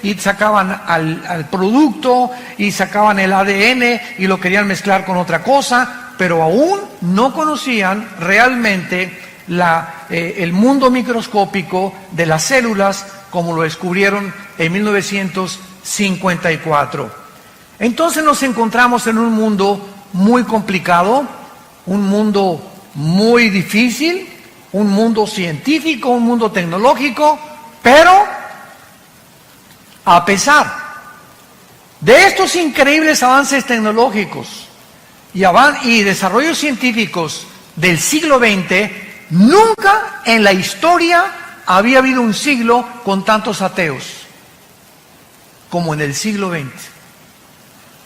y sacaban al producto y sacaban el ADN y lo querían mezclar con otra cosa, pero aún no conocían realmente el mundo microscópico de las células como lo descubrieron en 1954. Entonces nos encontramos en un mundo muy complicado, un mundo muy difícil, un mundo científico, un mundo tecnológico, pero a pesar de estos increíbles avances tecnológicos y desarrollos científicos del siglo XX, nunca en la historia había habido un siglo con tantos ateos como en el siglo XX.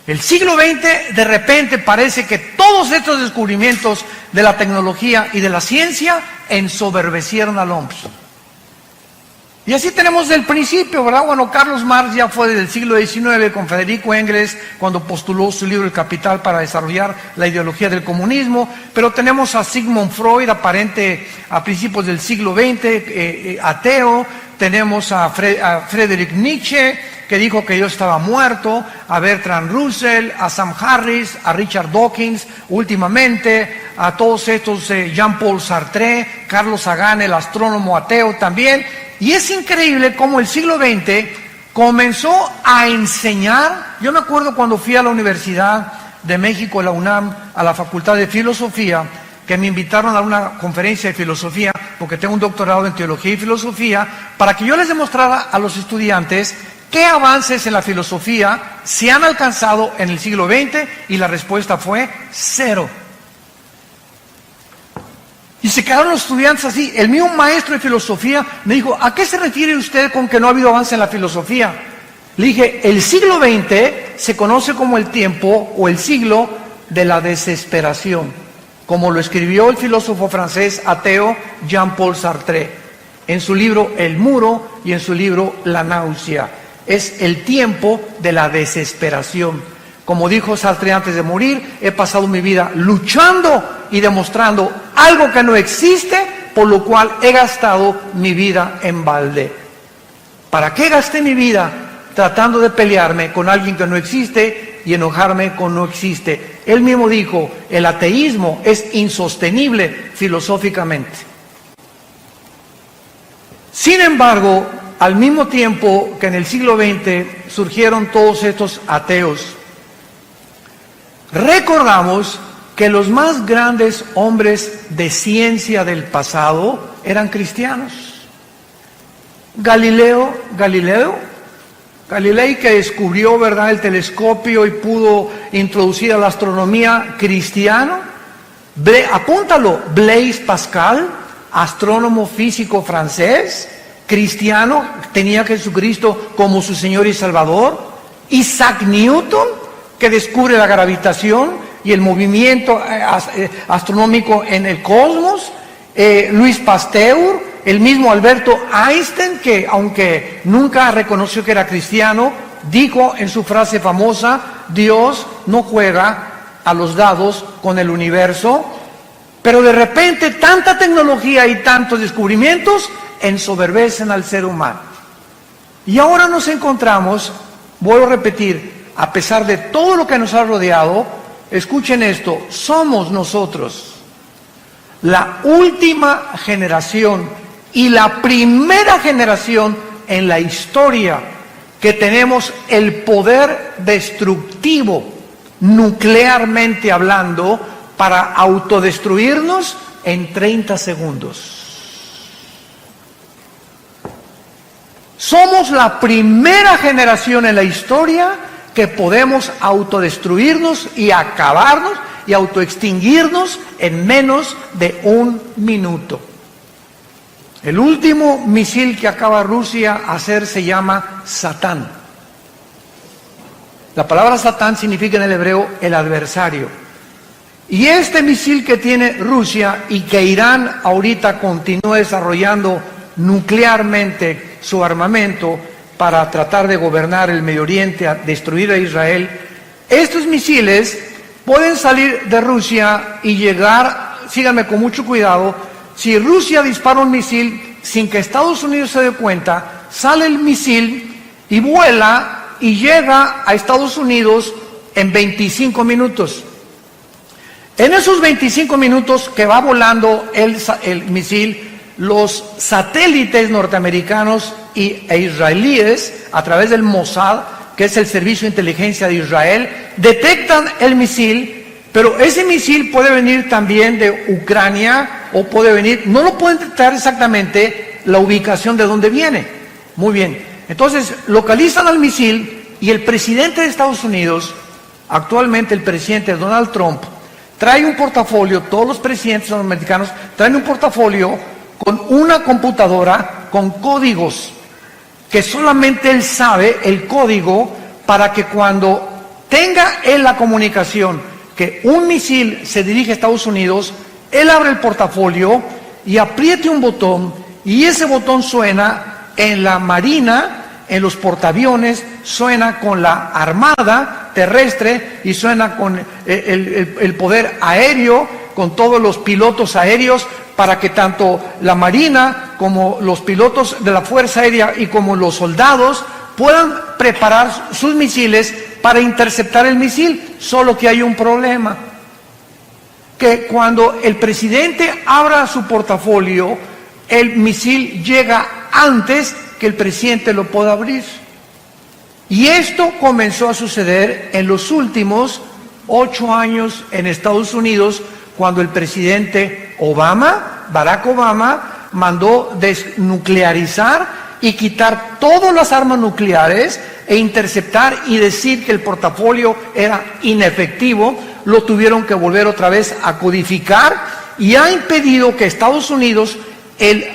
El siglo XX de repente parece que todos estos descubrimientos de la tecnología y de la ciencia ensoberbecieron al hombre. Y así tenemos del principio, ¿verdad? Bueno, Carlos Marx ya fue del siglo XIX con Federico Engels cuando postuló su libro El Capital para desarrollar la ideología del comunismo, pero tenemos a Sigmund Freud, aparente a principios del siglo XX, ateo, tenemos a Friedrich Nietzsche, que dijo que Dios estaba muerto, a Bertrand Russell, a Sam Harris, a Richard Dawkins, últimamente, a todos estos, Jean-Paul Sartre, Carlos Sagan, el astrónomo ateo también. Y es increíble cómo el siglo XX comenzó a enseñar. Yo me acuerdo cuando fui a la Universidad de México, la UNAM, a la Facultad de Filosofía, que me invitaron a una conferencia de filosofía, porque tengo un doctorado en teología y filosofía, para que yo les demostrara a los estudiantes qué avances en la filosofía se han alcanzado en el siglo XX, y la respuesta fue cero. Y se quedaron los estudiantes así. El mío maestro de filosofía me dijo, ¿a qué se refiere usted con que no ha habido avance en la filosofía? Le dije, el siglo XX se conoce como el tiempo o el siglo de la desesperación, como lo escribió el filósofo francés ateo Jean-Paul Sartre en su libro El Muro y en su libro La Náusea. Es el tiempo de la desesperación. Como dijo Sartre antes de morir, he pasado mi vida luchando y demostrando algo que no existe, por lo cual he gastado mi vida en balde. ¿Para qué gasté mi vida tratando de pelearme con alguien que no existe y enojarme con no existe? Él mismo dijo, el ateísmo es insostenible filosóficamente. Sin embargo, al mismo tiempo que en el siglo XX surgieron todos estos ateos, recordamos que los más grandes hombres de ciencia del pasado eran cristianos. Galilei, que descubrió, ¿verdad?, el telescopio y pudo introducir a la astronomía, cristiano. Apúntalo, Blaise Pascal, astrónomo físico francés, cristiano, tenía a Jesucristo como su Señor y Salvador. Isaac Newton, que descubre la gravitación y el movimiento astronómico en el cosmos. Luis Pasteur, el mismo Alberto Einstein, que aunque nunca reconoció que era cristiano, dijo en su frase famosa, Dios no juega a los dados con el universo. Pero de repente tanta tecnología y tantos descubrimientos ensoberbecen al ser humano. Y ahora nos encontramos, vuelvo a repetir, a pesar de todo lo que nos ha rodeado, escuchen esto, somos nosotros la última generación y la primera generación en la historia que tenemos el poder destructivo, nuclearmente hablando, para autodestruirnos en 30 segundos. Somos la primera generación en la historia que podemos autodestruirnos y acabarnos y autoextinguirnos en menos de un minuto. El último misil que acaba Rusia de hacer se llama Satán. La palabra Satán significa en el hebreo el adversario. Y este misil que tiene Rusia y que Irán ahorita continúa desarrollando nuclearmente su armamento para tratar de gobernar el Medio Oriente, a destruir a Israel, estos misiles pueden salir de Rusia y llegar, síganme con mucho cuidado, si Rusia dispara un misil sin que Estados Unidos se dé cuenta, sale el misil y vuela y llega a Estados Unidos en 25 minutos. En esos 25 minutos que va volando el misil, los satélites norteamericanos e israelíes, a través del Mossad, que es el servicio de inteligencia de Israel, detectan el misil, pero ese misil puede venir también de Ucrania o puede venir, no lo pueden detectar exactamente la ubicación de dónde viene. Muy bien, entonces localizan al misil y el presidente de Estados Unidos, actualmente el presidente Donald Trump, trae un portafolio, todos los presidentes norteamericanos traen un portafolio con una computadora con códigos que solamente él sabe el código, para que cuando tenga él la comunicación que un misil se dirige a Estados Unidos, él abre el portafolio y apriete un botón, y ese botón suena en la marina, en los portaaviones, suena con la armada terrestre y suena con el poder aéreo, con todos los pilotos aéreos, para que tanto la marina como los pilotos de la Fuerza Aérea y como los soldados puedan preparar sus misiles para interceptar el misil. Solo que hay un problema, que cuando el presidente abra su portafolio, el misil llega antes que el presidente lo pueda abrir. Y esto comenzó a suceder en los últimos 8 años en Estados Unidos, cuando el presidente Barack Obama, mandó desnuclearizar y quitar todas las armas nucleares e interceptar y decir que el portafolio era inefectivo. Lo tuvieron que volver otra vez a codificar, y ha impedido que Estados Unidos, el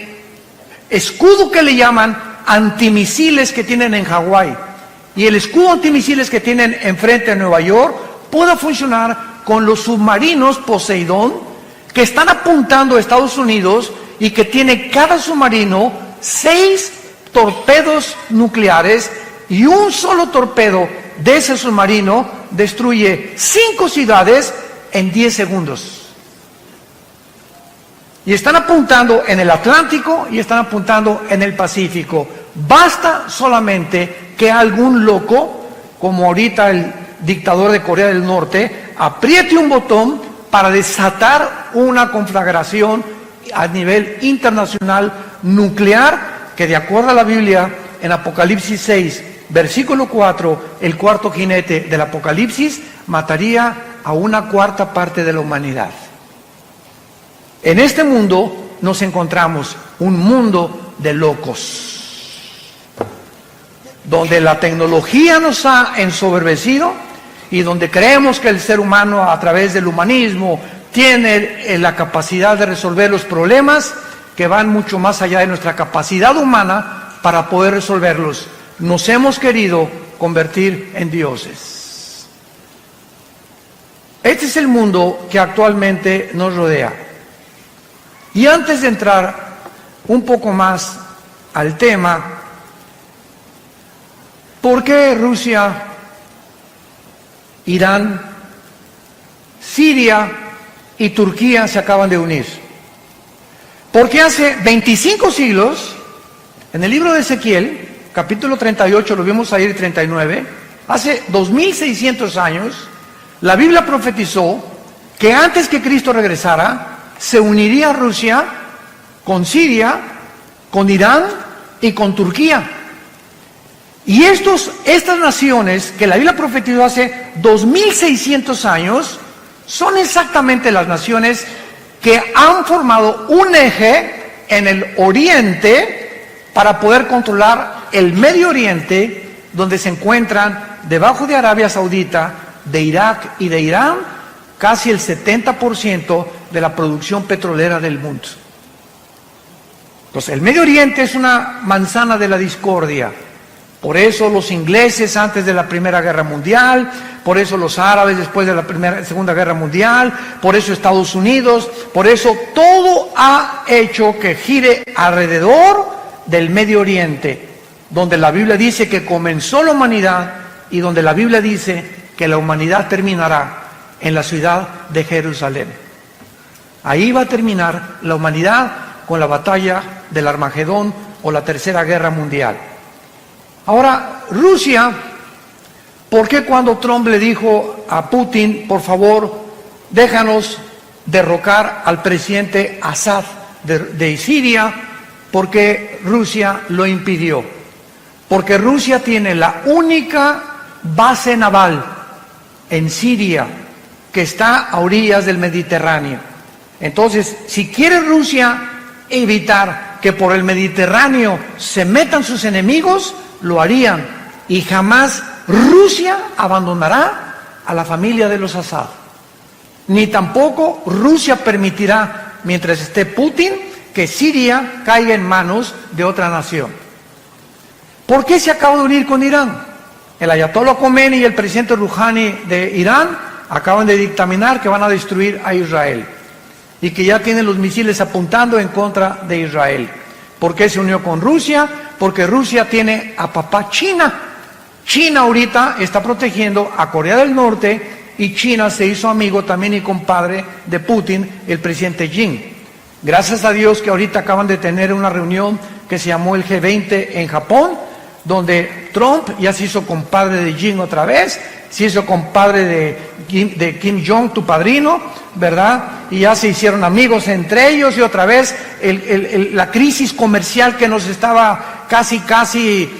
escudo que le llaman antimisiles que tienen en Hawái y el escudo antimisiles que tienen enfrente de Nueva York, pueda funcionar con los submarinos Poseidón que están apuntando a Estados Unidos, y que tiene cada submarino 6 torpedos nucleares, y un solo torpedo de ese submarino destruye 5 ciudades en 10 segundos. Y están apuntando en el Atlántico y están apuntando en el Pacífico. Basta solamente que algún loco, como ahorita el dictador de Corea del Norte, apriete un botón para desatar una conflagración a nivel internacional nuclear, que de acuerdo a la Biblia, en Apocalipsis 6, versículo 4, el cuarto jinete del Apocalipsis mataría a 1/4 parte de la humanidad. En este mundo nos encontramos un mundo de locos, donde la tecnología nos ha ensoberbecido y donde creemos que el ser humano, a través del humanismo, tiene la capacidad de resolver los problemas que van mucho más allá de nuestra capacidad humana para poder resolverlos. Nos hemos querido convertir en dioses. Este es el mundo que actualmente nos rodea. Y antes de entrar un poco más al tema, ¿por qué Rusia, Irán, Siria y Turquía se acaban de unir? Porque hace 25 siglos, en el libro de Ezequiel, capítulo 38, lo vimos ahí, 39, hace 2600 años, la Biblia profetizó que antes que Cristo regresara, se uniría Rusia con Siria, con Irán y con Turquía. Y estas naciones que la Biblia profetizó hace 2600 años, son exactamente las naciones que han formado un eje en el Oriente para poder controlar el Medio Oriente, donde se encuentran debajo de Arabia Saudita, de Irak y de Irán, casi el 70% de la producción petrolera del mundo. Entonces, el Medio Oriente es una manzana de la discordia. Por eso los ingleses antes de la Primera Guerra Mundial, por eso los árabes después de la Segunda Guerra Mundial, por eso Estados Unidos, por eso todo ha hecho que gire alrededor del Medio Oriente, donde la Biblia dice que comenzó la humanidad y donde la Biblia dice que la humanidad terminará en la ciudad de Jerusalén. Ahí va a terminar la humanidad con la batalla del Armagedón o la Tercera Guerra Mundial. Ahora, Rusia, ¿por qué cuando Trump le dijo a Putin, por favor, déjanos derrocar al presidente Assad de Siria? Porque Rusia lo impidió. Porque Rusia tiene la única base naval en Siria que está a orillas del Mediterráneo. Entonces, si quiere Rusia evitar que por el Mediterráneo se metan sus enemigos, lo harían. Y jamás Rusia abandonará a la familia de los Assad. Ni tampoco Rusia permitirá, mientras esté Putin, que Siria caiga en manos de otra nación. ¿Por qué se acaba de unir con Irán? El ayatollah Khomeini y el presidente Rouhani de Irán acaban de dictaminar que van a destruir a Israel y que ya tienen los misiles apuntando en contra de Israel. ¿Por qué se unió con Rusia? Porque Rusia tiene a papá China. China ahorita está protegiendo a Corea del Norte y China se hizo amigo también y compadre de Putin, el presidente Xi. Gracias a Dios que ahorita acaban de tener una reunión que se llamó el G20 en Japón, donde Trump ya se hizo compadre de Xi otra vez, se hizo compadre de Kim Jong, tu padrino, ¿verdad? Y ya se hicieron amigos entre ellos y otra vez la crisis comercial que nos estaba casi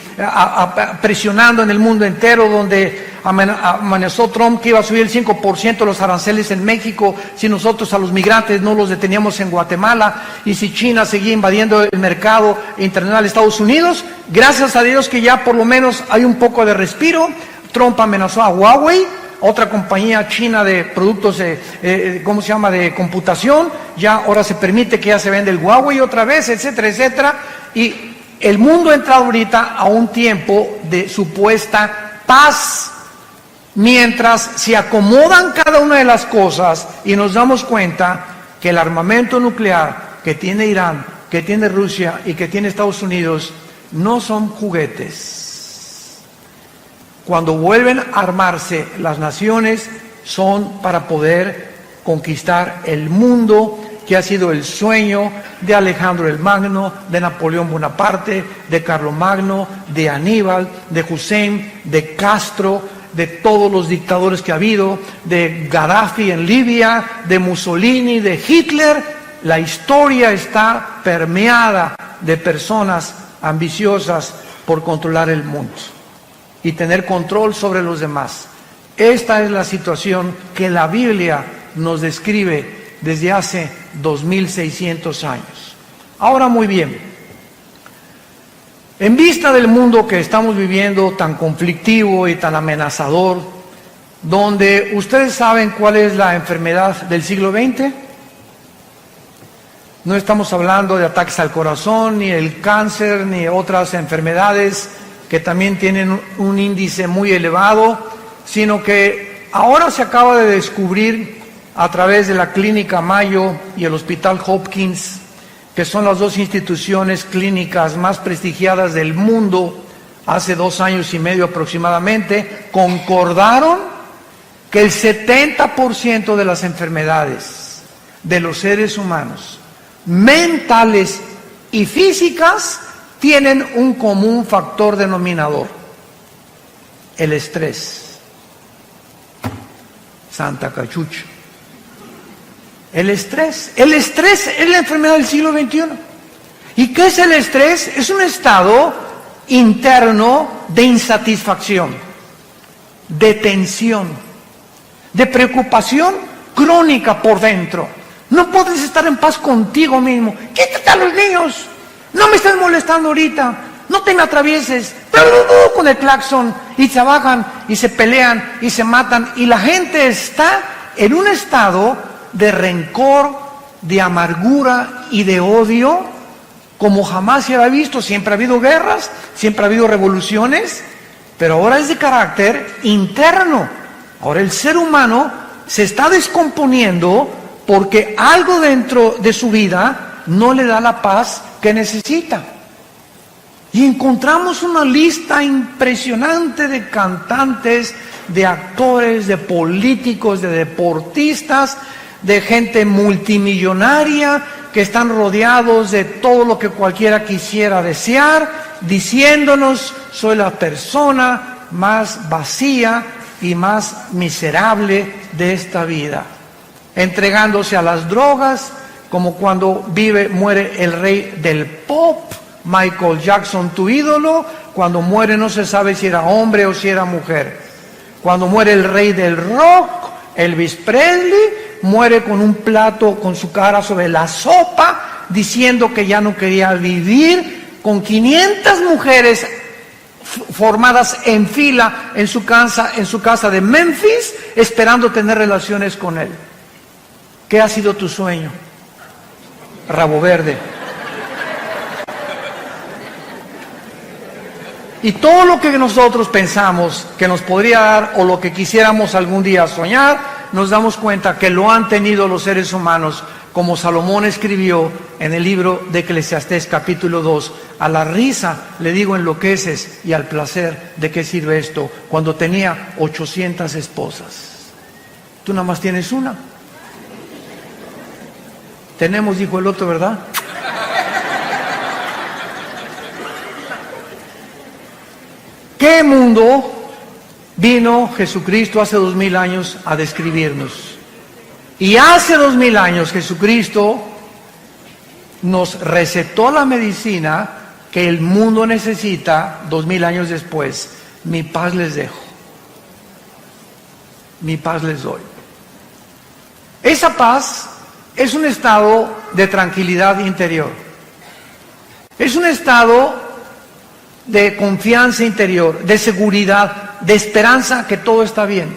presionando en el mundo entero, donde amenazó Trump que iba a subir el 5% los aranceles en México si nosotros a los migrantes no los deteníamos en Guatemala, y si China seguía invadiendo el mercado internacional de Estados Unidos. Gracias a Dios que ya por lo menos hay un poco de respiro. Trump amenazó a Huawei, otra compañía china de productos de computación. Ya ahora se permite que ya se vende el Huawei otra vez, etcétera, etcétera. Y el mundo ha entrado ahorita a un tiempo de supuesta paz, mientras se acomodan cada una de las cosas y nos damos cuenta que el armamento nuclear que tiene Irán, que tiene Rusia y que tiene Estados Unidos no son juguetes. Cuando vuelven a armarse las naciones son para poder conquistar el mundo, que ha sido el sueño de Alejandro el Magno, de Napoleón Bonaparte, de Carlomagno, de Aníbal, de Hussein, de Castro, de todos los dictadores que ha habido, de Gaddafi en Libia, de Mussolini, de Hitler. La historia está permeada de personas ambiciosas por controlar el mundo y tener control sobre los demás. Esta es la situación que la Biblia nos describe desde hace 2600 años. Ahora, muy bien, en vista del mundo que estamos viviendo tan conflictivo y tan amenazador, donde ustedes saben cuál es la enfermedad del siglo XX, no estamos hablando de ataques al corazón, ni el cáncer, ni otras enfermedades que también tienen un índice muy elevado, sino que ahora se acaba de descubrir a través de la Clínica Mayo y el Hospital Hopkins, que son las dos instituciones clínicas más prestigiadas del mundo, hace 2 años y medio aproximadamente, concordaron que el 70% de las enfermedades de los seres humanos, mentales y físicas, tienen un común factor denominador: el estrés. Santa Cachucha. El estrés es la enfermedad del siglo XXI. ¿Y qué es el estrés? Es un estado interno de insatisfacción, de tensión, de preocupación crónica por dentro. No puedes estar en paz contigo mismo. Quítate a los niños, no me estás molestando ahorita, no te me atravieses, con el claxon, y se bajan y se pelean y se matan, y la gente está en un estado de rencor, de amargura y de odio como jamás se había visto. Siempre ha habido guerras, siempre ha habido revoluciones, pero ahora es de carácter interno. Ahora el ser humano se está descomponiendo porque algo dentro de su vida no le da la paz que necesita. Y encontramos una lista impresionante de cantantes, de actores, de políticos, de deportistas, de gente multimillonaria que están rodeados de todo lo que cualquiera quisiera desear, diciéndonos: soy la persona más vacía y más miserable de esta vida, entregándose a las drogas, como cuando muere el rey del pop, Michael Jackson, tu ídolo. Cuando muere no se sabe si era hombre o si era mujer. Cuando muere el rey del rock, Elvis Presley, muere con un plato con su cara sobre la sopa, diciendo que ya no quería vivir, con 500 mujeres formadas en fila en su casa de Memphis, esperando tener relaciones con él. ¿Qué ha sido tu sueño? Rabo verde. Y todo lo que nosotros pensamos que nos podría dar, o lo que quisiéramos algún día soñar, nos damos cuenta que lo han tenido los seres humanos, como Salomón escribió en el libro de Eclesiastés capítulo 2, a la risa le digo enloqueces, y al placer ¿de qué sirve esto? Cuando tenía 800 esposas. Tú nada más tienes una. Tenemos, dijo el otro, ¿verdad? ¿Qué mundo vino Jesucristo hace 2000 años a describirnos? Y hace 2000 años Jesucristo nos recetó la medicina que el mundo necesita 2000 años después. Mi paz les dejo, mi paz les doy. Esa paz es un estado de tranquilidad interior. Es un estado de confianza interior, de seguridad, de esperanza que todo está bien.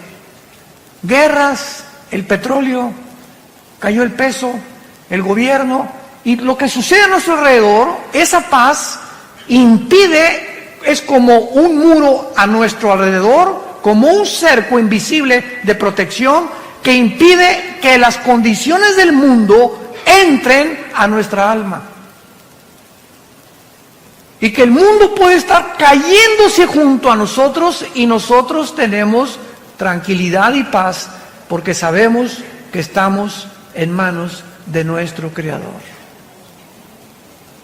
Guerras, el petróleo, cayó el peso, el gobierno, y lo que sucede a nuestro alrededor, esa paz impide, es como un muro a nuestro alrededor, como un cerco invisible de protección que impide que las condiciones del mundo entren a nuestra alma. Y que el mundo puede estar cayéndose junto a nosotros y nosotros tenemos tranquilidad y paz porque sabemos que estamos en manos de nuestro Creador.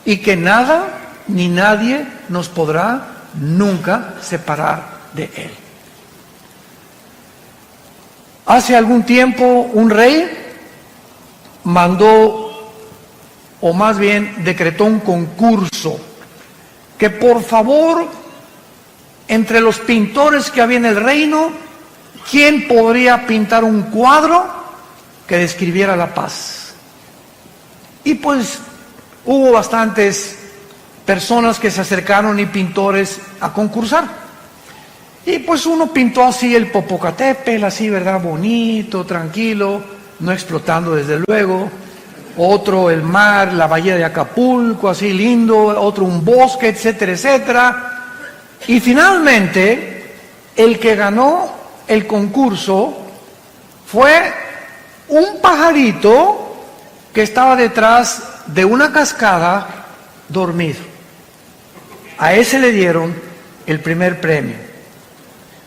Y que nada ni nadie nos podrá nunca separar de Él. Hace algún tiempo un rey mandó, o más bien decretó un concurso, que por favor, entre los pintores que había en el reino, ¿quién podría pintar un cuadro que describiera la paz? Y pues hubo bastantes personas que se acercaron y pintores a concursar. Y pues uno pintó así el Popocatépetl, así, ¿verdad? Bonito, tranquilo, no explotando desde luego. Otro el mar, la bahía de Acapulco, así lindo, otro un bosque, etcétera, etcétera. Y finalmente, el que ganó el concurso fue un pajarito que estaba detrás de una cascada dormido. A ese le dieron el primer premio,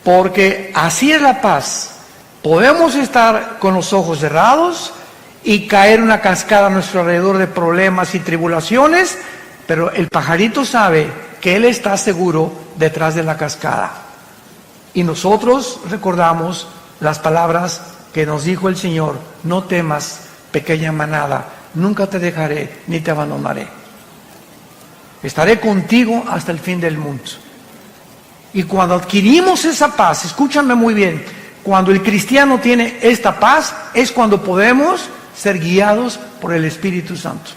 porque así es la paz. Podemos estar con los ojos cerrados y caer una cascada a nuestro alrededor de problemas y tribulaciones, pero el pajarito sabe que él está seguro detrás de la cascada. Y nosotros recordamos las palabras que nos dijo el Señor: no temas, pequeña manada, nunca te dejaré ni te abandonaré. Estaré contigo hasta el fin del mundo. Y cuando adquirimos esa paz, escúchame muy bien, cuando el cristiano tiene esta paz, es cuando podemos ser guiados por el Espíritu Santo.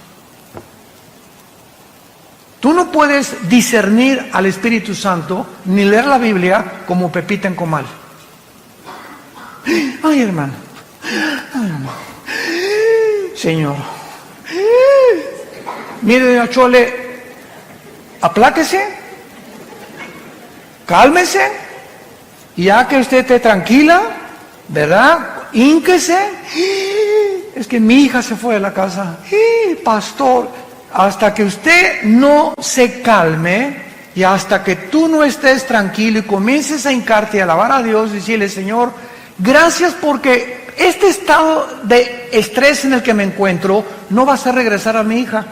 Tú no puedes discernir al Espíritu Santo ni leer la Biblia como Pepita en comal. Ay, hermano. Ay, hermano. Señor. Mire, doña Chole, apláquese, cálmese, y ya que usted esté tranquila, ¿verdad? Hínquese. Es que mi hija se fue de la casa. Pastor, hasta que usted no se calme y hasta que tú no estés tranquilo y comiences a hincarte y a alabar a Dios y decirle: Señor, gracias porque este estado de estrés en el que me encuentro no va a hacer regresar a mi hija.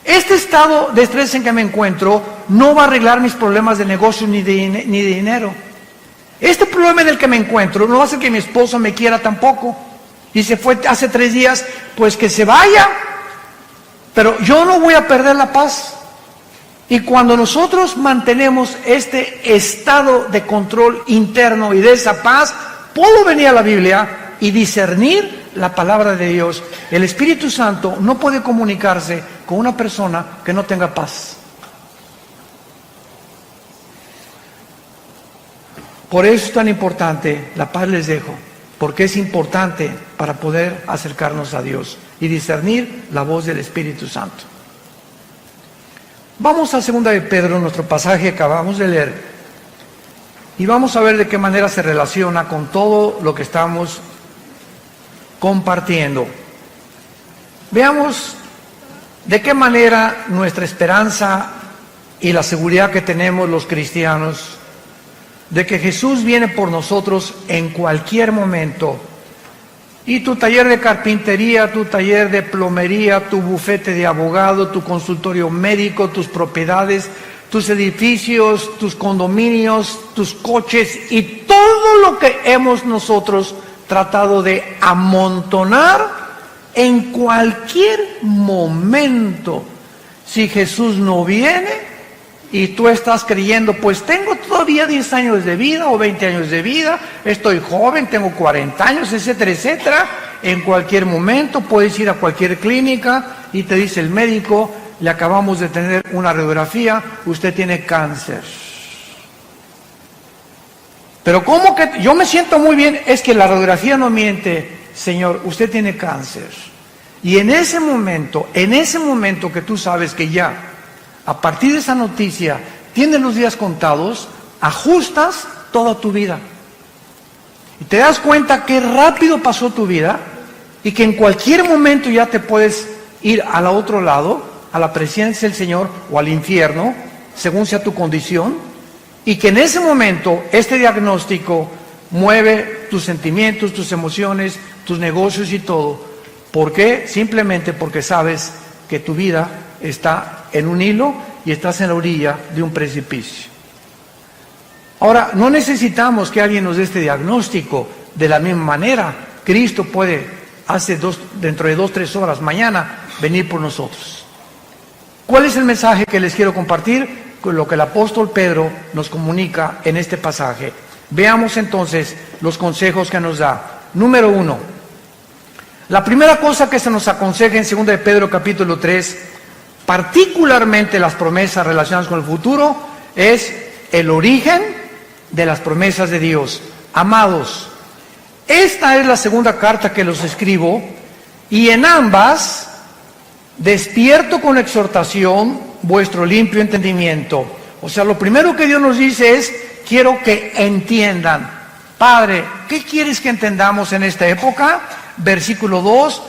Este estado de estrés en que me encuentro no va a arreglar mis problemas de negocio ni de dinero. Este problema en el que me encuentro no va a hacer que mi esposo me quiera tampoco. Y se fue hace 3 días, pues que se vaya. Pero yo no voy a perder la paz. Y cuando nosotros mantenemos este estado de control interno y de esa paz, puedo venir a la Biblia y discernir la palabra de Dios. El Espíritu Santo no puede comunicarse con una persona que no tenga paz. Por eso es tan importante, la paz les dejo, porque es importante para poder acercarnos a Dios y discernir la voz del Espíritu Santo. Vamos a 2 de Pedro, nuestro pasaje que acabamos de leer, y vamos a ver de qué manera se relaciona con todo lo que estamos compartiendo. Veamos de qué manera nuestra esperanza y la seguridad que tenemos los cristianos de que Jesús viene por nosotros en cualquier momento. Y tu taller de carpintería, tu taller de plomería, tu bufete de abogado, tu consultorio médico, tus propiedades, tus edificios, tus condominios, tus coches y todo lo que hemos nosotros tratado de amontonar en cualquier momento. Si Jesús no viene y tú estás creyendo, pues tengo todavía 10 años de vida o 20 años de vida, estoy joven, tengo 40 años, etcétera, etcétera. En cualquier momento puedes ir a cualquier clínica y te dice el médico, le acabamos de tener una radiografía, usted tiene cáncer. Pero ¿cómo que yo me siento muy bien? Es que la radiografía no miente, señor, usted tiene cáncer. Y en ese momento que tú sabes que ya, a partir de esa noticia, tienes los días contados, ajustas toda tu vida. Y te das cuenta que rápido pasó tu vida y que en cualquier momento ya te puedes ir al otro lado, a la presencia del Señor o al infierno, según sea tu condición, y que en ese momento este diagnóstico mueve tus sentimientos, tus emociones, tus negocios y todo. ¿Por qué? Simplemente porque sabes que tu vida está en un hilo y estás en la orilla de un precipicio. Ahora, no necesitamos que alguien nos dé este diagnóstico de la misma manera. Cristo puede, dentro de 2-3 horas, mañana, venir por nosotros. ¿Cuál es el mensaje que les quiero compartir? Con lo que el apóstol Pedro nos comunica en este pasaje. Veamos entonces los consejos que nos da. Número 1. La primera cosa que se nos aconseja en 2 de Pedro capítulo 3, particularmente las promesas relacionadas con el futuro, es el origen de las promesas de Dios. Amados, esta es la segunda carta que los escribo, y en ambas despierto con exhortación vuestro limpio entendimiento. O sea, lo primero que Dios nos dice es, quiero que entiendan. Padre, ¿qué quieres que entendamos en esta época? Versículo 2,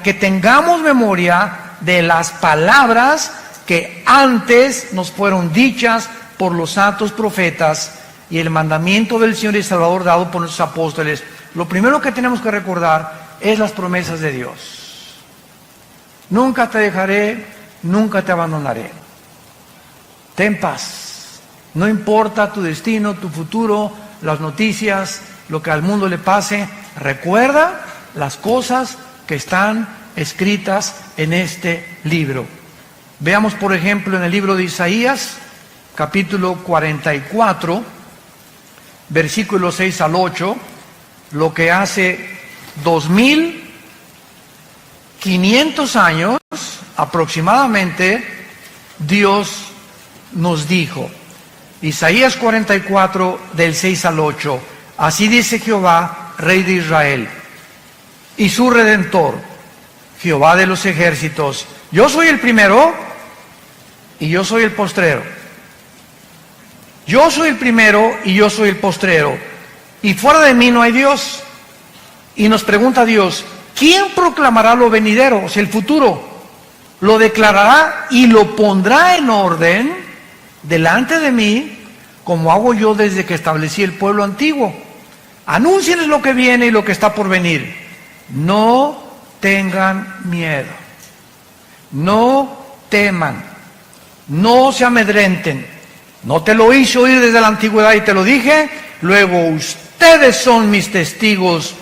que tengamos memoria de las palabras que antes nos fueron dichas por los santos profetas y el mandamiento del Señor y Salvador dado por nuestros apóstoles. Lo primero que tenemos que recordar es las promesas de Dios. Nunca te dejaré, nunca te abandonaré. Ten paz. No importa tu destino, tu futuro, las noticias, lo que al mundo le pase. Recuerda las cosas que están escritas en este libro. Veamos, por ejemplo, en el libro de Isaías, capítulo 44, versículos 6 al 8, lo que hace 2500 años aproximadamente Dios nos dijo. Isaías 44, del 6 al 8. Así dice Jehová, Rey de Israel, y su Redentor, Jehová de los ejércitos: yo soy el primero y yo soy el postrero. Yo soy el primero y yo soy el postrero. Y fuera de mí no hay Dios. Y nos pregunta Dios, ¿quién proclamará lo venidero? O sea, el futuro. Lo declarará y lo pondrá en orden delante de mí, como hago yo desde que establecí el pueblo antiguo. Anúncienles lo que viene y lo que está por venir. No tengan miedo. No teman, no se amedrenten. No te lo hice oír desde la antigüedad y te lo dije. Luego ustedes son mis testigos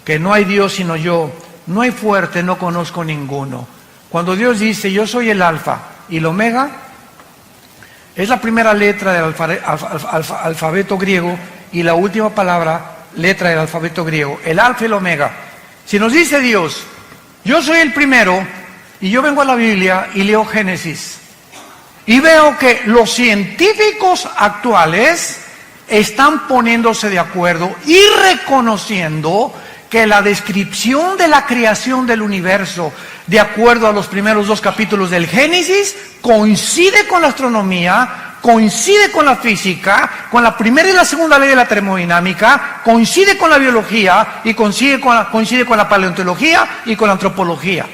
que no hay Dios sino yo. No hay fuerte, no conozco ninguno. Cuando Dios dice, yo soy el alfa y el omega, es la primera letra del alfabeto griego y la última letra del alfabeto griego, el alfa y el omega. Si nos dice Dios, yo soy el primero, y yo vengo a la Biblia y leo Génesis, y veo que los científicos actuales están poniéndose de acuerdo y reconociendo que la descripción de la creación del universo, de acuerdo a los primeros 2 capítulos del Génesis, coincide con la astronomía, coincide con la física, con la primera y la segunda ley de la termodinámica, coincide con la biología y coincide con la paleontología y con la antropología.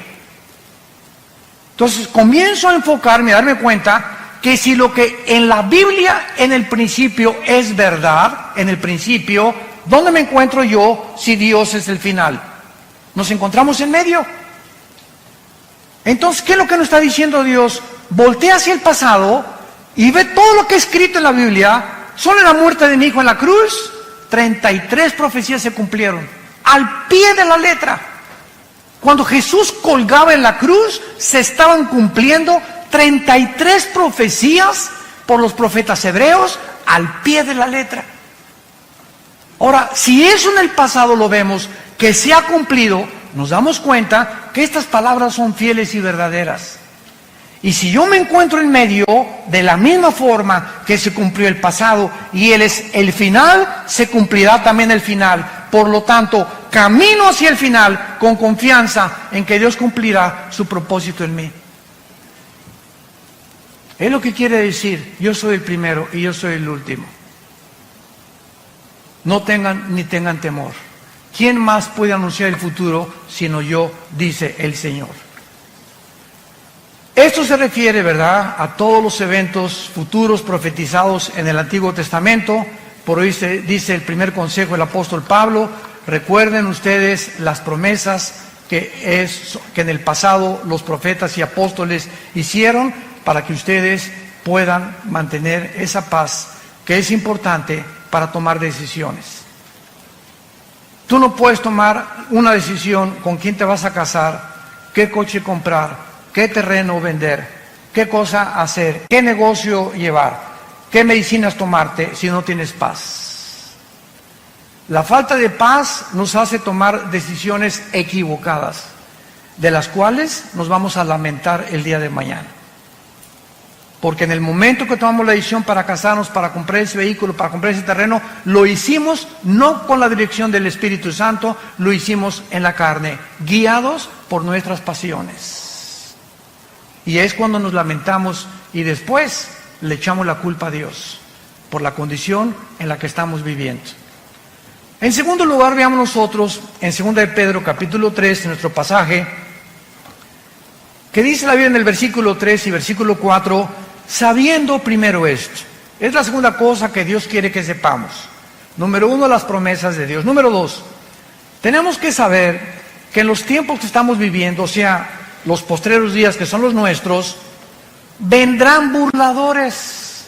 Entonces comienzo a enfocarme, a darme cuenta que si lo que en la Biblia en el principio es verdad, en el principio, ¿dónde me encuentro yo si Dios es el final? Nos encontramos en medio. Entonces, ¿qué es lo que nos está diciendo Dios? Voltea hacia el pasado y ve todo lo que es escrito en la Biblia. Solo en la muerte de mi hijo en la cruz, 33 profecías se cumplieron, al pie de la letra. Cuando Jesús colgaba en la cruz, se estaban cumpliendo 33 profecías por los profetas hebreos al pie de la letra. Ahora, si eso en el pasado lo vemos, que se ha cumplido, nos damos cuenta que estas palabras son fieles y verdaderas. Y si yo me encuentro en medio, de la misma forma que se cumplió el pasado y Él es el final, se cumplirá también el final. Por lo tanto, camino hacia el final con confianza en que Dios cumplirá su propósito en mí. Es lo que quiere decir, yo soy el primero y yo soy el último. No tengan ni tengan temor. ¿Quién más puede anunciar el futuro sino yo? Dice el Señor. Esto se refiere, ¿verdad?, a todos los eventos futuros profetizados en el Antiguo Testamento. Por hoy dice el primer consejo del apóstol Pablo: recuerden ustedes las promesas que en el pasado los profetas y apóstoles hicieron para que ustedes puedan mantener esa paz que es importante para tomar decisiones. Tú no puedes tomar una decisión con quién te vas a casar, qué coche comprar, qué terreno vender, qué cosa hacer, qué negocio llevar, qué medicinas tomarte si no tienes paz. La falta de paz nos hace tomar decisiones equivocadas, de las cuales nos vamos a lamentar el día de mañana. Porque en el momento que tomamos la decisión para casarnos, para comprar ese vehículo, para comprar ese terreno, lo hicimos no con la dirección del Espíritu Santo, lo hicimos en la carne, guiados por nuestras pasiones. Y es cuando nos lamentamos y después le echamos la culpa a Dios por la condición en la que estamos viviendo. En segundo lugar, veamos nosotros en 2 de Pedro capítulo 3, en nuestro pasaje, que dice la Biblia en el versículo 3 y versículo 4, sabiendo primero esto. Es la segunda cosa que Dios quiere que sepamos. Número 1, las promesas de Dios. Número 2, tenemos que saber que en los tiempos que estamos viviendo, o sea, los postreros días que son los nuestros, vendrán burladores.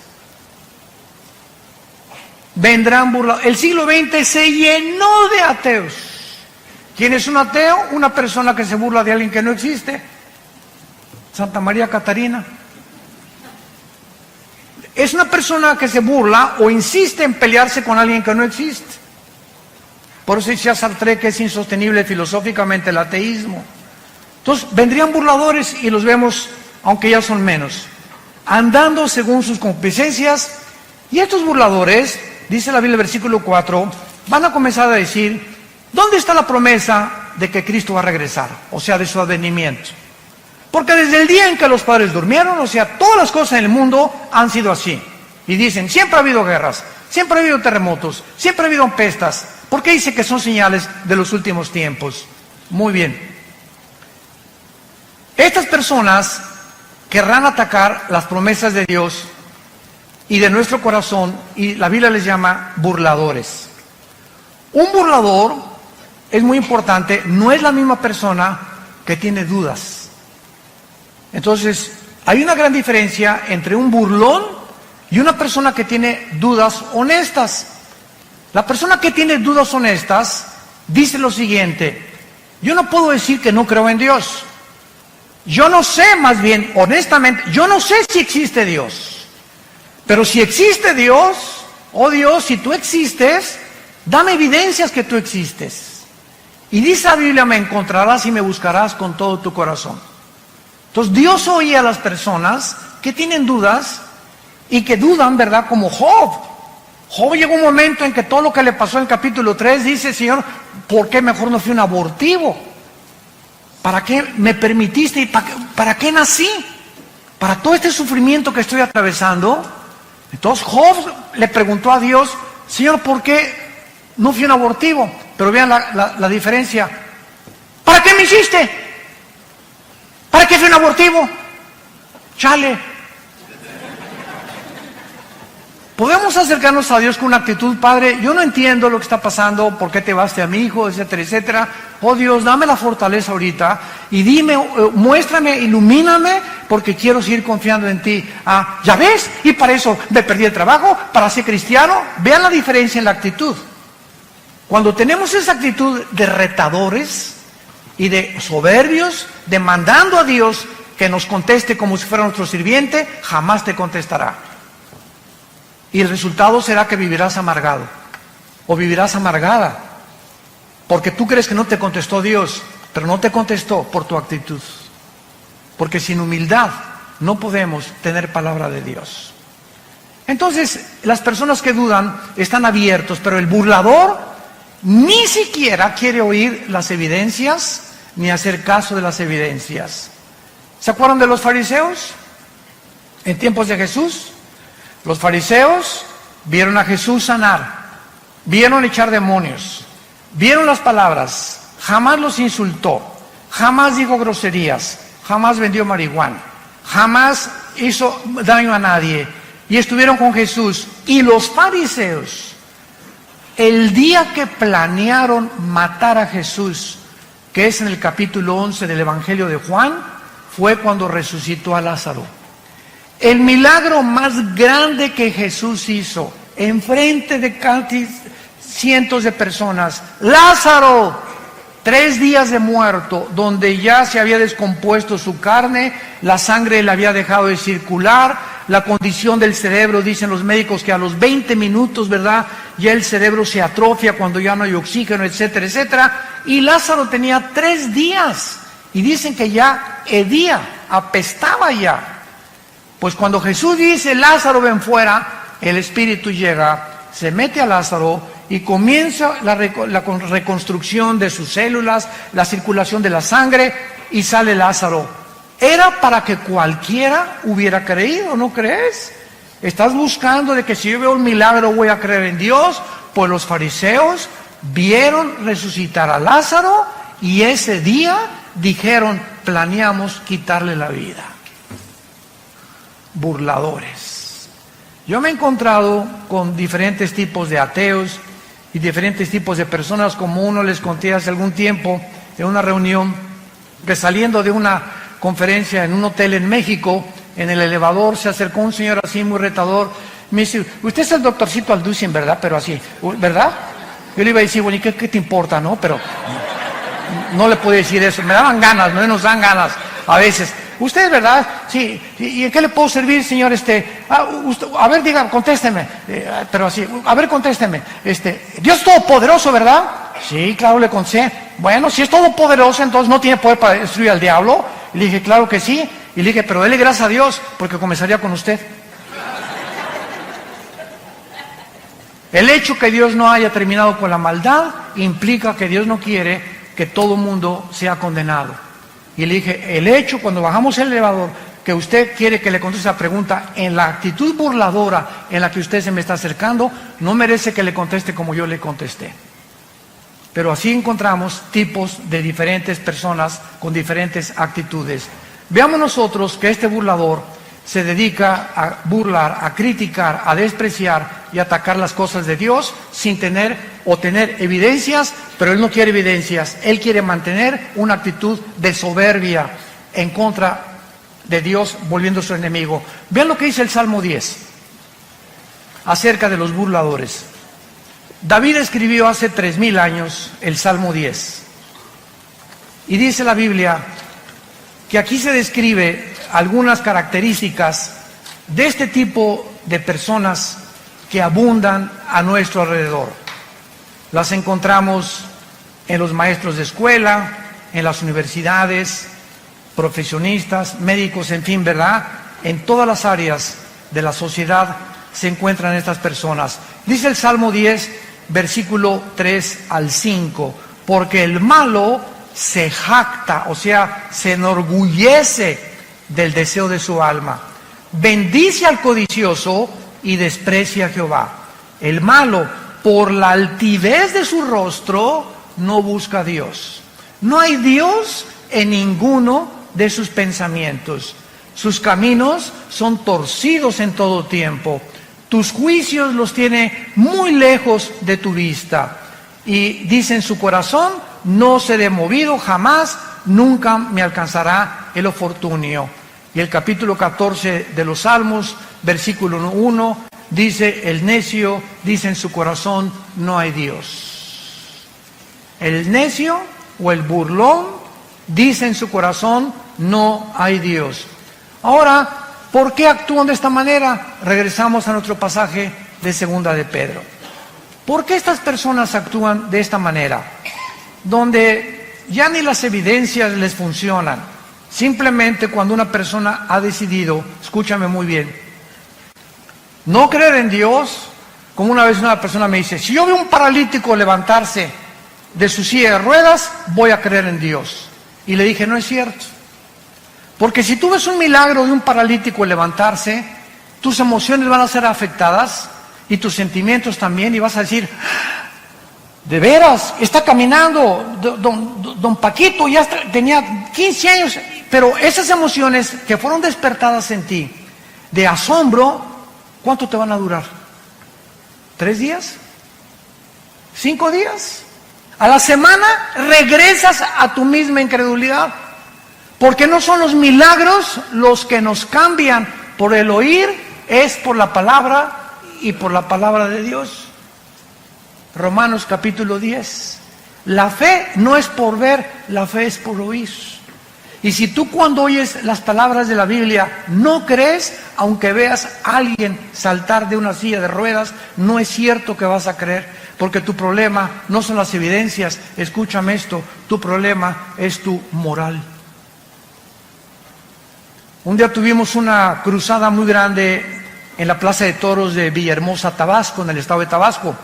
Vendrán burladores. El siglo XX se llenó de ateos. ¿Quién es un ateo? Una persona que se burla de alguien que no existe. Santa María Catarina. Es una persona que se burla o insiste en pelearse con alguien que no existe. Por eso decía Sartre que es insostenible filosóficamente el ateísmo. Entonces vendrían burladores y los vemos, aunque ya son menos, andando según sus concupiscencias. Y estos burladores, dice la Biblia, versículo 4, van a comenzar a decir: ¿dónde está la promesa de que Cristo va a regresar? O sea, de su advenimiento. Porque desde el día en que los padres durmieron, o sea, todas las cosas en el mundo han sido así. Y dicen, siempre ha habido guerras, siempre ha habido terremotos, siempre ha habido pestas. ¿Por qué dice que son señales de los últimos tiempos? Muy bien. Estas personas querrán atacar las promesas de Dios y de nuestro corazón, y la Biblia les llama burladores. Un burlador, es muy importante, no es la misma persona que tiene dudas. Entonces, Hay una gran diferencia entre un burlón y una persona que tiene dudas honestas. La persona que tiene dudas honestas dice lo siguiente: yo no puedo decir que no creo en Dios. Yo no sé, más bien, honestamente, yo no sé si existe Dios. Pero si existe Dios, oh Dios, si tú existes, dame evidencias que tú existes. Y dice la Biblia: me encontrarás y me buscarás con todo tu corazón. Entonces Dios oye a las personas que tienen dudas y que dudan, ¿verdad? Como Job. Job llegó un momento en que todo lo que le pasó en el capítulo 3 dice: Señor, ¿por qué mejor no fui un abortivo? ¿Para qué me permitiste? ¿Para qué nací? ¿Para todo este sufrimiento que estoy atravesando? Entonces Job le preguntó a Dios: Señor, ¿por qué no fui un abortivo? Pero vean la diferencia. ¿Para qué me hiciste? ¿Para qué fui un abortivo? Chale. Podemos acercarnos a Dios con una actitud: Padre, yo no entiendo lo que está pasando, por qué te baste a mi hijo, etcétera, etcétera. Oh Dios, dame la fortaleza ahorita y dime, muéstrame, ilumíname, porque quiero seguir confiando en ti. ¿Ya ves? Y para eso me perdí el trabajo, para ser cristiano. Vean la diferencia en la actitud. Cuando tenemos esa actitud de retadores y de soberbios, demandando a Dios que nos conteste como si fuera nuestro sirviente, jamás te contestará. Y el resultado será que vivirás amargado o vivirás amargada, porque tú crees que no te contestó Dios, pero no te contestó por tu actitud. Porque sin humildad no podemos tener palabra de Dios. Entonces, las personas que dudan están abiertos, pero el burlador ni siquiera quiere oír las evidencias ni hacer caso de las evidencias. ¿Se acuerdan de los fariseos en tiempos de Jesús? Los fariseos vieron a Jesús sanar, vieron echar demonios, vieron las palabras, jamás los insultó, jamás dijo groserías, jamás vendió marihuana, jamás hizo daño a nadie, y estuvieron con Jesús. Y los fariseos, el día que planearon matar a Jesús, que es en el capítulo 11 del Evangelio de Juan, fue cuando resucitó a Lázaro. El milagro más grande que Jesús hizo enfrente de casi cientos de personas: Lázaro, 3 días de muerto, donde ya se había descompuesto su carne, la sangre le había dejado de circular, la condición del cerebro, dicen los médicos que a los 20 minutos, ¿verdad?, ya el cerebro se atrofia cuando ya no hay oxígeno, etcétera, etcétera. Y Lázaro tenía 3 días y dicen que ya hedía, apestaba ya. Pues cuando Jesús dice: Lázaro, ven fuera, el Espíritu llega, se mete a Lázaro y comienza la reconstrucción de sus células, la circulación de la sangre, y sale Lázaro. Era para que cualquiera hubiera creído, ¿no crees? Estás buscando de que si yo veo un milagro voy a creer en Dios. Pues los fariseos vieron resucitar a Lázaro y ese día dijeron: planeamos quitarle la vida. Burladores. Yo me he encontrado con diferentes tipos de ateos y diferentes tipos de personas, como uno les conté hace algún tiempo en una reunión, que saliendo de una conferencia en un hotel en México, en el elevador se acercó un señor así muy retador, me dice: usted es el doctorcito Alducin, ¿verdad? Pero así, ¿verdad? Yo le iba a decir: bueno, ¿y qué te importa, no? Pero no le pude decir eso, me daban ganas, no nos dan ganas a veces. ¿Usted, verdad? Sí. ¿Y en qué le puedo servir, señor? A ver, diga, contésteme. Pero así, a ver, contésteme. Dios es todopoderoso, ¿verdad? Sí, claro, le contesté. Bueno, si es todopoderoso, entonces no tiene poder para destruir al diablo. Y le dije: claro que sí. Y le dije: pero dele gracias a Dios, porque comenzaría con usted. El hecho que Dios no haya terminado con la maldad implica que Dios no quiere que todo mundo sea condenado. Y le dije: el hecho, cuando bajamos el elevador, que usted quiere que le conteste la pregunta en la actitud burladora en la que usted se me está acercando, no merece que le conteste como yo le contesté. Pero así encontramos tipos de diferentes personas con diferentes actitudes. Veamos nosotros que este burlador se dedica a burlar, a criticar, a despreciar y atacar las cosas de Dios sin tener evidencias, pero él no quiere evidencias, él quiere mantener una actitud de soberbia en contra de Dios volviendo su enemigo. Vean lo que dice el Salmo 10 acerca de los burladores. David escribió hace 3000 años el Salmo 10. Y dice la Biblia que aquí se describe algunas características de este tipo de personas que abundan a nuestro alrededor. Las encontramos en los maestros de escuela, en las universidades, profesionistas, médicos, en fin, ¿verdad? En todas las áreas de la sociedad se encuentran estas personas. Dice el Salmo 10, versículo 3 al 5, porque el malo se jacta, o sea, se enorgullece del deseo de su alma. Bendice al codicioso y desprecia a Jehová. El malo, por la altivez de su rostro, no busca a Dios. No hay Dios en ninguno de sus pensamientos. Sus caminos son torcidos en todo tiempo. Tus juicios los tiene muy lejos de tu vista. Y dice en su corazón, no seré movido jamás, nunca me alcanzará el oportunio. Y el capítulo 14 de los Salmos, versículo 1, dice, el necio dice en su corazón, no hay Dios. El necio o el burlón dice en su corazón, no hay Dios. Ahora, ¿por qué actúan de esta manera? Regresamos a nuestro pasaje de Segunda de Pedro. ¿Por qué estas personas actúan de esta manera? Donde ya ni las evidencias les funcionan. Simplemente cuando una persona ha decidido, escúchame muy bien, no creer en Dios, como una vez una persona me dice, si yo veo un paralítico levantarse de su silla de ruedas, voy a creer en Dios. Y le dije, no es cierto. Porque si tú ves un milagro de un paralítico levantarse, tus emociones van a ser afectadas y tus sentimientos también, y vas a decir, de veras, está caminando, don Paquito ya tenía 15 años, pero esas emociones que fueron despertadas en ti, de asombro, ¿cuánto te van a durar? ¿3 días? ¿5 días? A la semana regresas a tu misma incredulidad, porque no son los milagros los que nos cambian por el oír, es por la palabra y por la palabra de Dios. Romanos capítulo 10. La fe no es por ver, la fe es por oír. Y si tú cuando oyes las palabras de la Biblia no crees, aunque veas a alguien saltar de una silla de ruedas, no es cierto que vas a creer, porque tu problema no son las evidencias, escúchame esto, tu problema es tu moral. Un día tuvimos una cruzada muy grande en la Plaza de Toros de Villahermosa, Tabasco, en el estado de Tabasco.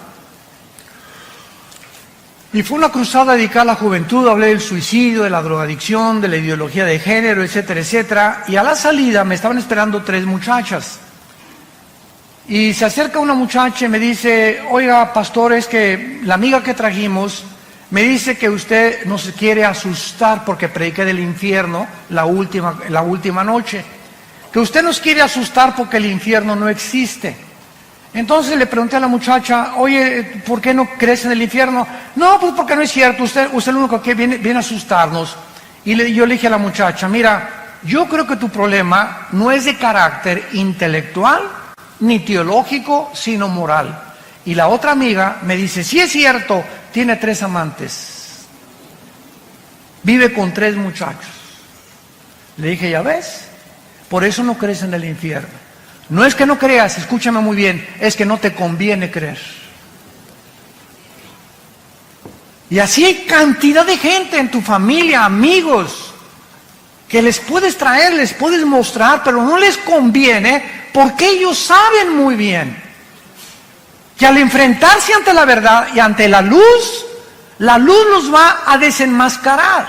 Y fue una cruzada dedicada a la juventud, hablé del suicidio, de la drogadicción, de la ideología de género, etcétera, etcétera. Y a la salida me estaban esperando 3 muchachas. Y se acerca una muchacha y me dice, oiga, pastor, es que la amiga que trajimos me dice que usted nos quiere asustar porque prediqué del infierno la última noche. Que usted nos quiere asustar porque el infierno no existe. Entonces le pregunté a la muchacha, oye, ¿por qué no crees en el infierno? No, pues porque no es cierto, usted es el único que viene a asustarnos. Y yo le dije a la muchacha, mira, yo creo que tu problema no es de carácter intelectual ni teológico, sino moral. Y la otra amiga me dice, sí es cierto, tiene 3 amantes, vive con 3 muchachos. Le dije, ya ves, por eso no crees en el infierno. No es que no creas, escúchame muy bien, es que no te conviene creer. Y así hay cantidad de gente en tu familia, amigos, que les puedes traer, les puedes mostrar, pero no les conviene porque ellos saben muy bien que al enfrentarse ante la verdad y ante la luz los va a desenmascarar.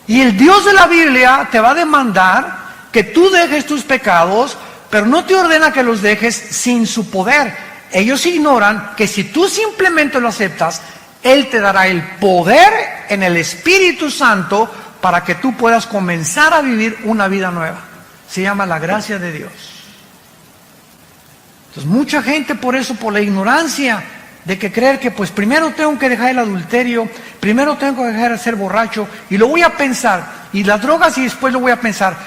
Y el Dios de la Biblia te va a demandar que tú dejes tus pecados, pero no te ordena que los dejes sin su poder. Ellos ignoran que si tú simplemente lo aceptas, Él te dará el poder en el Espíritu Santo para que tú puedas comenzar a vivir una vida nueva. Se llama la gracia de Dios. Entonces mucha gente por eso, por la ignorancia de que creer que pues primero tengo que dejar el adulterio, primero tengo que dejar de ser borracho y lo voy a pensar, y las drogas y después lo voy a pensar.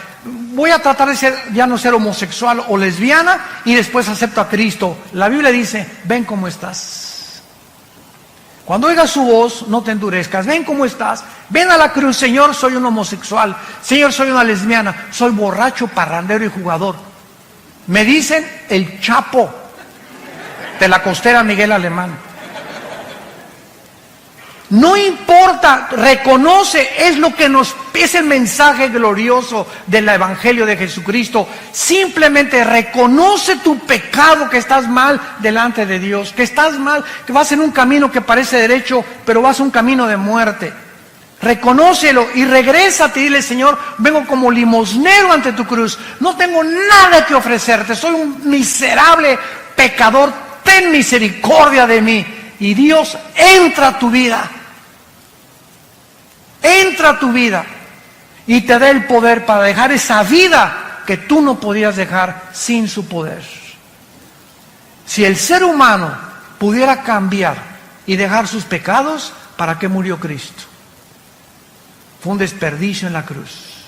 voy a tratar de ya no ser homosexual o lesbiana y después acepto a Cristo. La Biblia dice, ven cómo estás. Cuando oigas su voz, no te endurezcas. Ven cómo estás. Ven a la cruz. Señor, soy un homosexual. Señor, soy una lesbiana. Soy borracho, parrandero y jugador. Me dicen el Chapo de la costera Miguel Alemán. No importa, reconoce, es el mensaje glorioso del Evangelio de Jesucristo. Simplemente reconoce tu pecado, que estás mal delante de Dios, que estás mal, que vas en un camino que parece derecho, pero vas a un camino de muerte. Reconócelo y regrésate y dile, Señor, vengo como limosnero ante tu cruz. No tengo nada que ofrecerte, soy un miserable pecador, ten misericordia de mí. Y Dios entra a tu vida. Entra a tu vida y te da el poder para dejar esa vida que tú no podías dejar sin su poder. Si el ser humano pudiera cambiar y dejar sus pecados, ¿para qué murió Cristo? Fue un desperdicio en la cruz.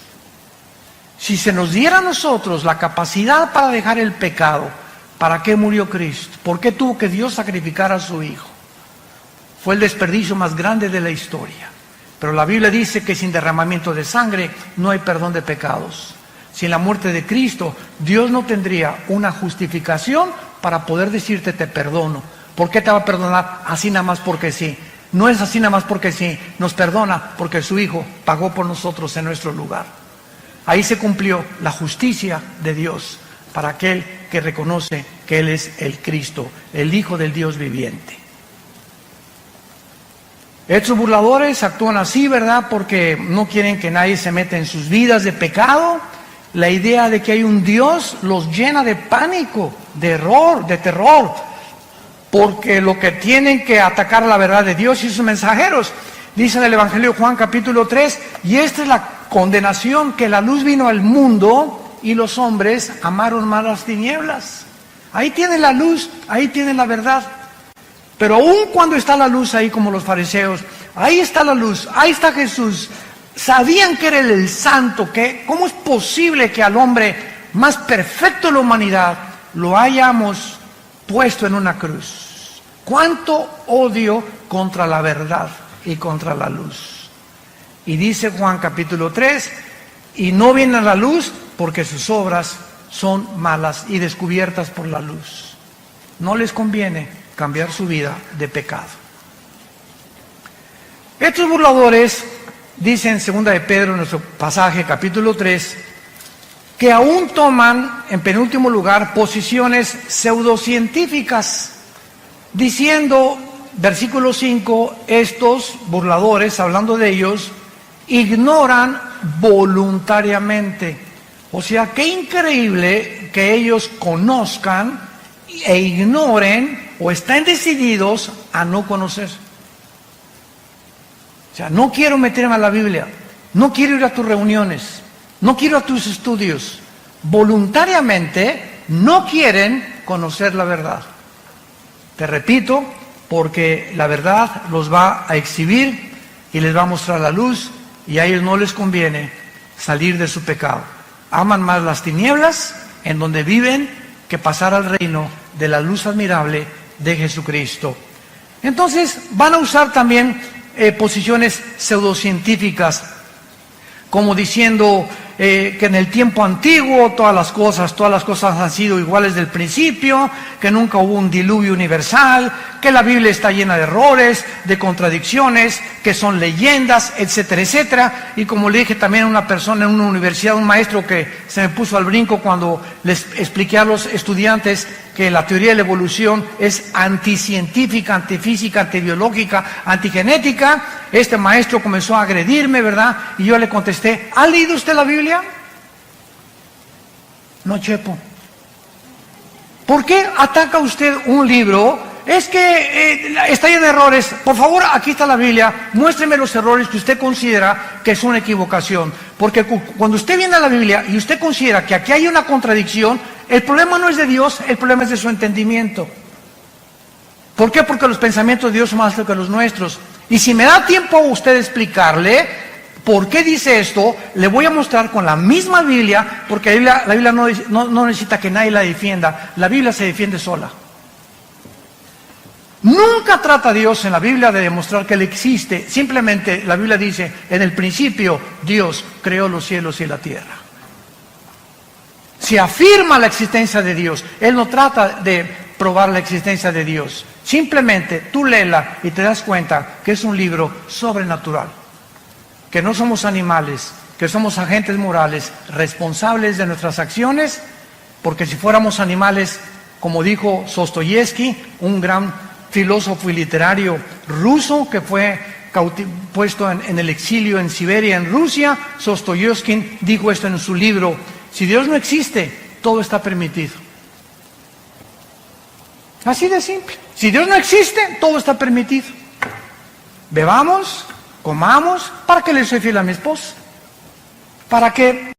Si se nos diera a nosotros la capacidad para dejar el pecado, ¿para qué murió Cristo? ¿Por qué tuvo que Dios sacrificar a su Hijo? Fue el desperdicio más grande de la historia. Pero la Biblia dice que sin derramamiento de sangre no hay perdón de pecados. Sin la muerte de Cristo, Dios no tendría una justificación para poder decirte te perdono. ¿Por qué te va a perdonar? Así nada más porque sí. No es así nada más porque sí. Nos perdona porque su Hijo pagó por nosotros en nuestro lugar. Ahí se cumplió la justicia de Dios para aquel que reconoce que Él es el Cristo, el Hijo del Dios viviente. Estos burladores actúan así, ¿verdad? Porque no quieren que nadie se meta en sus vidas de pecado. La idea de que hay un Dios los llena de pánico, de error, de terror, porque lo que tienen que atacar la verdad de Dios y sus mensajeros. Dice en el Evangelio de Juan capítulo 3, y esta es la condenación, que la luz vino al mundo y los hombres amaron más las tinieblas. Ahí tienen la luz, ahí tienen la verdad. Pero aún cuando está la luz ahí, como los fariseos, ahí está la luz, ahí está Jesús. Sabían que era el santo, que ¿cómo es posible que al hombre más perfecto de la humanidad lo hayamos puesto en una cruz? ¿Cuánto odio contra la verdad y contra la luz? Y dice Juan capítulo 3, y no vienen a la luz porque sus obras son malas y descubiertas por la luz. No les conviene cambiar su vida de pecado. Estos burladores dicen en 2 de Pedro, en nuestro pasaje, capítulo 3, que aún toman, en penúltimo lugar, posiciones pseudocientíficas, diciendo, versículo 5, estos burladores, hablando de ellos, ignoran voluntariamente. O sea, qué increíble que ellos conozcan e ignoren o están decididos a no conocer. O sea, no quiero meterme a la Biblia, no quiero ir a tus reuniones, no quiero a tus estudios. Voluntariamente no quieren conocer la verdad. Te repito, porque la verdad los va a exhibir y les va a mostrar la luz, y a ellos no les conviene salir de su pecado. Aman más las tinieblas en donde viven que pasar al reino de la luz admirable de Jesucristo. Entonces van a usar también posiciones pseudocientíficas, como diciendo que en el tiempo antiguo todas las cosas han sido iguales del principio, que nunca hubo un diluvio universal, que la Biblia está llena de errores, de contradicciones, que son leyendas, etcétera, etcétera. Y como le dije también a una persona en una universidad, un maestro que se me puso al brinco cuando les expliqué a los estudiantes que la teoría de la evolución es anticientífica, antifísica, antibiológica, antigenética. Este maestro comenzó a agredirme, ¿verdad? Y yo le contesté, ¿ha leído usted la Biblia? No, Chepo. ¿Por qué ataca usted un libro? Es que está lleno de errores. Por favor, aquí está la Biblia, muéstreme los errores que usted considera que es una equivocación. Porque cuando usted viene a la Biblia y usted considera que aquí hay una contradicción, el problema no es de Dios, el problema es de su entendimiento. ¿Por qué? Porque los pensamientos de Dios son más altos que los nuestros. Y si me da tiempo a usted explicarle ¿Por qué dice esto? Le voy a mostrar con la misma Biblia, porque la Biblia no necesita que nadie la defienda. La Biblia se defiende sola. Nunca trata Dios en la Biblia de demostrar que Él existe. Simplemente la Biblia dice, en el principio Dios creó los cielos y la tierra. Se afirma la existencia de Dios. Él no trata de probar la existencia de Dios. Simplemente tú léela y te das cuenta que es un libro sobrenatural. Que no somos animales, que somos agentes morales, responsables de nuestras acciones, porque si fuéramos animales, como dijo Dostoyevsky, un gran filósofo y literario ruso que fue puesto en el exilio en Siberia, en Rusia, Dostoyevsky dijo esto en su libro: si Dios no existe, todo está permitido. Así de simple. Si Dios no existe, todo está permitido. Bebamos, comamos, ¿para qué le soy fiel a mi esposa? ¿Para qué